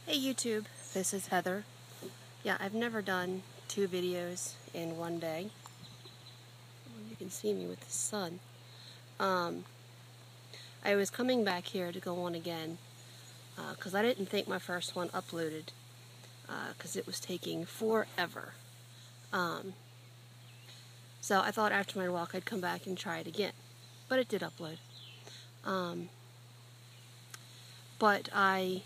Hey YouTube, this is Heather. Yeah, I've never done 2 videos in one day. You can see me with the sun. I was coming back here to go on again because I didn't think my first one uploaded because it was taking forever. So I thought after my walk I'd come back and try it again, but it did upload. But I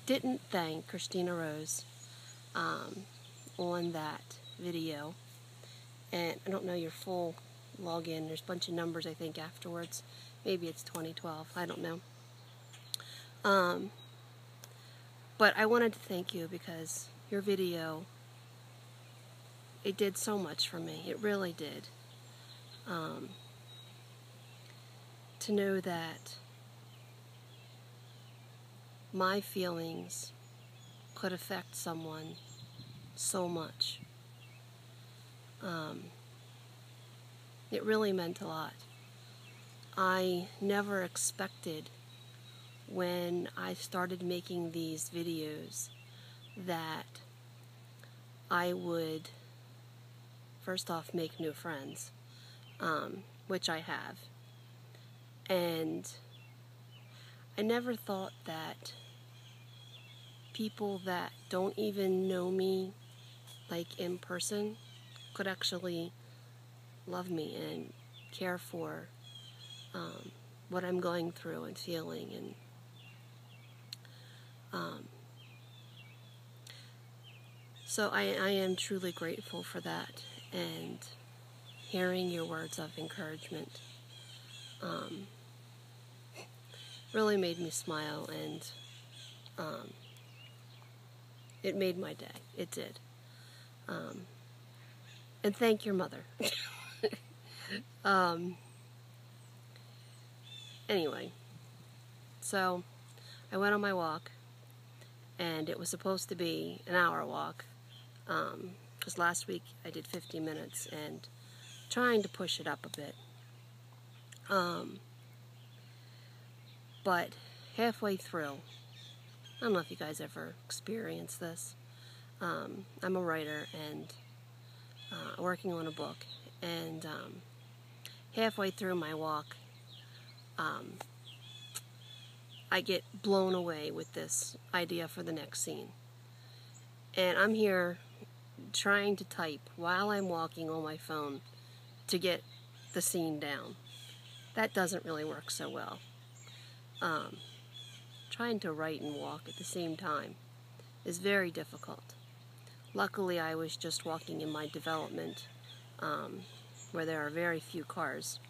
didn't thank Christina Rose on that video, and I don't know your full login. There's a bunch of numbers I think afterwards. Maybe it's 2012, I don't know. But I wanted to thank you because your video, it did so much for me. It really did. To know that my feelings could affect someone so much. It really meant a lot. I never expected when I started making these videos that I would first off make new friends, which I have. And I never thought that people that don't even know me, like in person, could actually love me and care for what I'm going through and feeling. And so I am truly grateful for that, and hearing your words of encouragement really made me smile, and it made my day. It did. And thank your mother. Anyway, so I went on my walk, and it was supposed to be an hour walk, because last week I did 50 minutes, and trying to push it up a bit. But halfway through, I don't know if you guys ever experienced this. I'm a writer and working on a book, and halfway through my walk, I get blown away with this idea for the next scene. And I'm here trying to type while I'm walking on my phone to get the scene down. That doesn't really work so well. Trying to write and walk at the same time is very difficult. Luckily, I was just walking in my development where there are very few cars.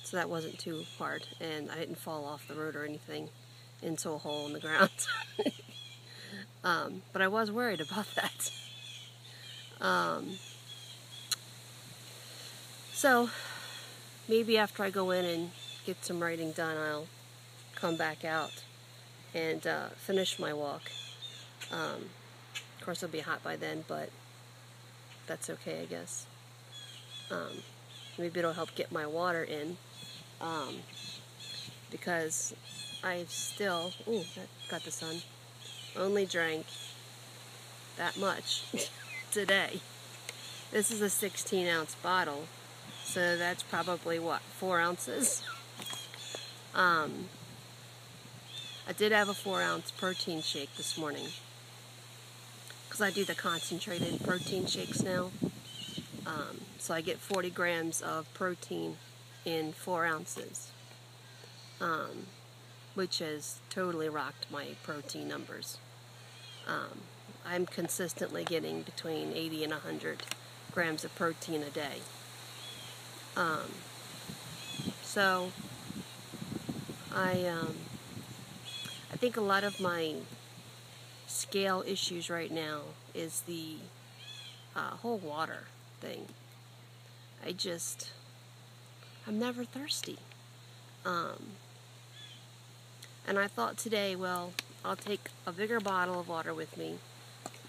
So that wasn't too hard, and I didn't fall off the road or anything into a hole in the ground. But I was worried about that. So maybe after I go in and get some writing done, I'll come back out and finish my walk. Of course, it'll be hot by then, but that's okay, I guess. Maybe it'll help get my water in, because I've still, that got the sun, only drank that much today. This is a 16-ounce bottle, so that's probably, what, 4 ounces? I did have a 4-ounce protein shake this morning, because I do the concentrated protein shakes now. So I get 40 grams of protein in 4 ounces, which has totally rocked my protein numbers. I'm consistently getting between 80 and 100 grams of protein a day. So I think a lot of my scale issues right now is the whole water thing. I'm never thirsty. And I thought today, well, I'll take a bigger bottle of water with me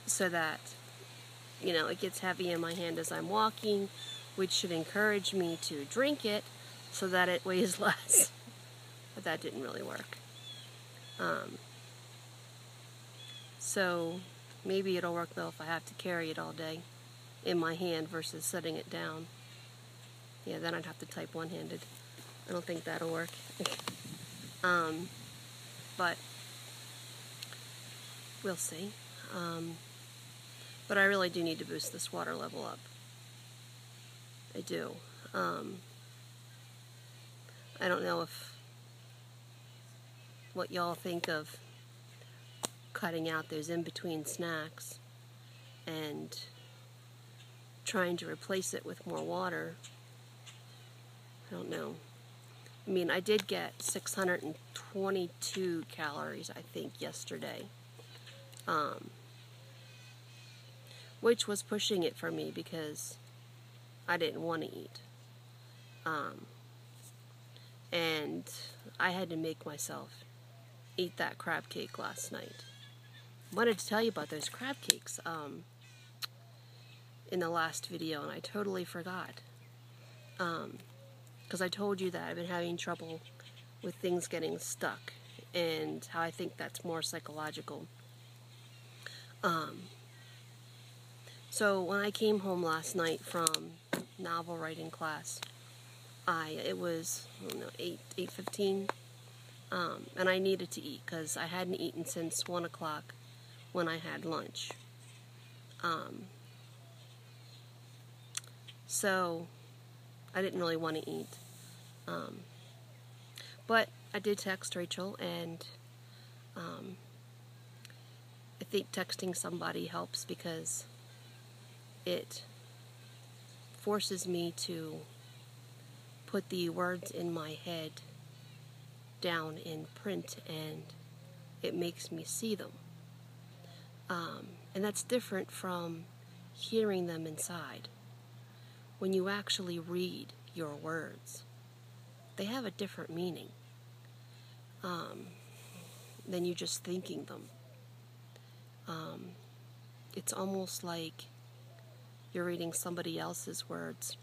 so that, it gets heavy in my hand as I'm walking, which should encourage me to drink it so that it weighs less. But that didn't really work. So maybe it'll work though if I have to carry it all day in my hand versus setting it down. Yeah, then I'd have to type one-handed. I don't think that'll work. But we'll see. But I really do need to boost this water level up. I do. I don't know what y'all think of cutting out those in-between snacks and trying to replace it with more water. I don't know. I mean, I did get 622 calories, I think, yesterday. Which was pushing it for me because I didn't want to eat. And I had to make myself eat that crab cake last night. I wanted to tell you about those crab cakes in the last video, and I totally forgot. Because I told you that I've been having trouble with things getting stuck, and how I think that's more psychological. So when I came home last night from novel writing class, it was, I don't know, 8:15, and I needed to eat because I hadn't eaten since 1 o'clock when I had lunch. So I didn't really want to eat. But I did text Rachel, and I think texting somebody helps because it forces me to put the words in my head down in print, and it makes me see them. And that's different from hearing them inside. When you actually read your words, they have a different meaning than you just thinking them. It's almost like you're reading somebody else's words,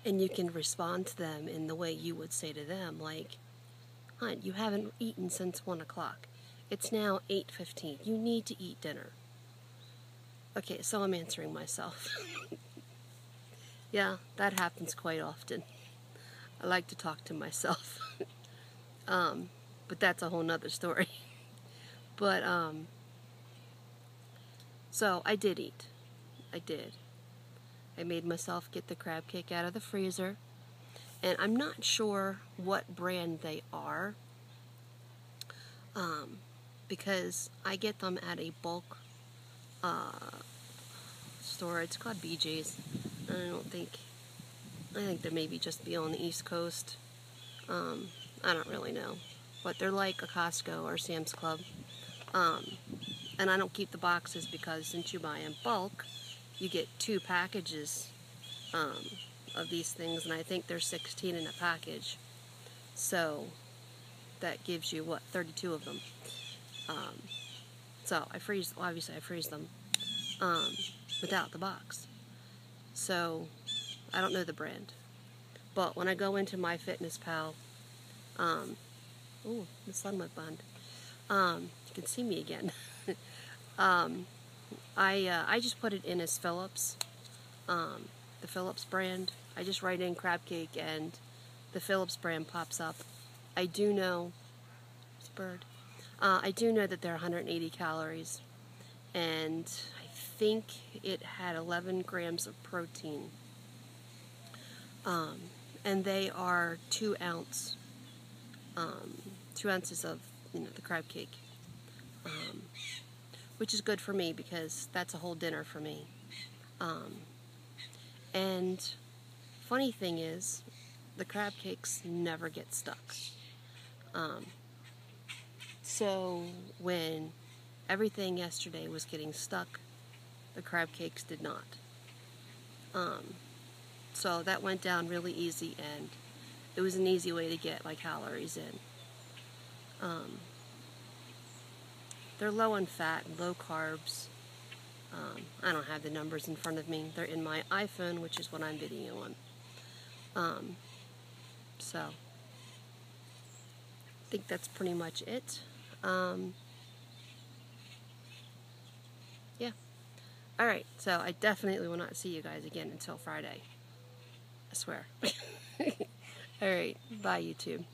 and you can respond to them in the way you would say to them, like, "Hon, you haven't eaten since 1 o'clock. It's now 8:15. You need to eat dinner." Okay, so I'm answering myself. Yeah, that happens quite often. I like to talk to myself. But that's a whole nother story. But, so I did eat. I did. I made myself get the crab cake out of the freezer. And I'm not sure what brand they are. Because I get them at a bulk store. It's called BJ's. I think they maybe just be on the East Coast. I don't really know. But they're like a Costco or Sam's Club. And I don't keep the boxes because since you buy in bulk, you get 2 packages of these things, and I think there's 16 in a package. So that gives you, 32 of them. So obviously I freeze them without the box. So I don't know the brand. But when I go into MyFitnessPal, ooh, the sun went blind. You can see me again. I just put it in as Phillips, the Phillips brand. I just write in crab cake and the Phillips brand pops up. I do know, it's a bird. I do know that they're 180 calories, and I think it had 11 grams of protein. And they are 2 ounces of, the crab cake, which is good for me because that's a whole dinner for me. And funny thing is, the crab cakes never get stuck. So when everything yesterday was getting stuck, the crab cakes did not. So that went down really easy, and it was an easy way to get my calories in. They're low in fat, low carbs. I don't have the numbers in front of me. They're in my iPhone, which is what I'm videoing on. So think that's pretty much it. Yeah. Alright, so I definitely will not see you guys again until Friday. I swear. Alright, bye YouTube.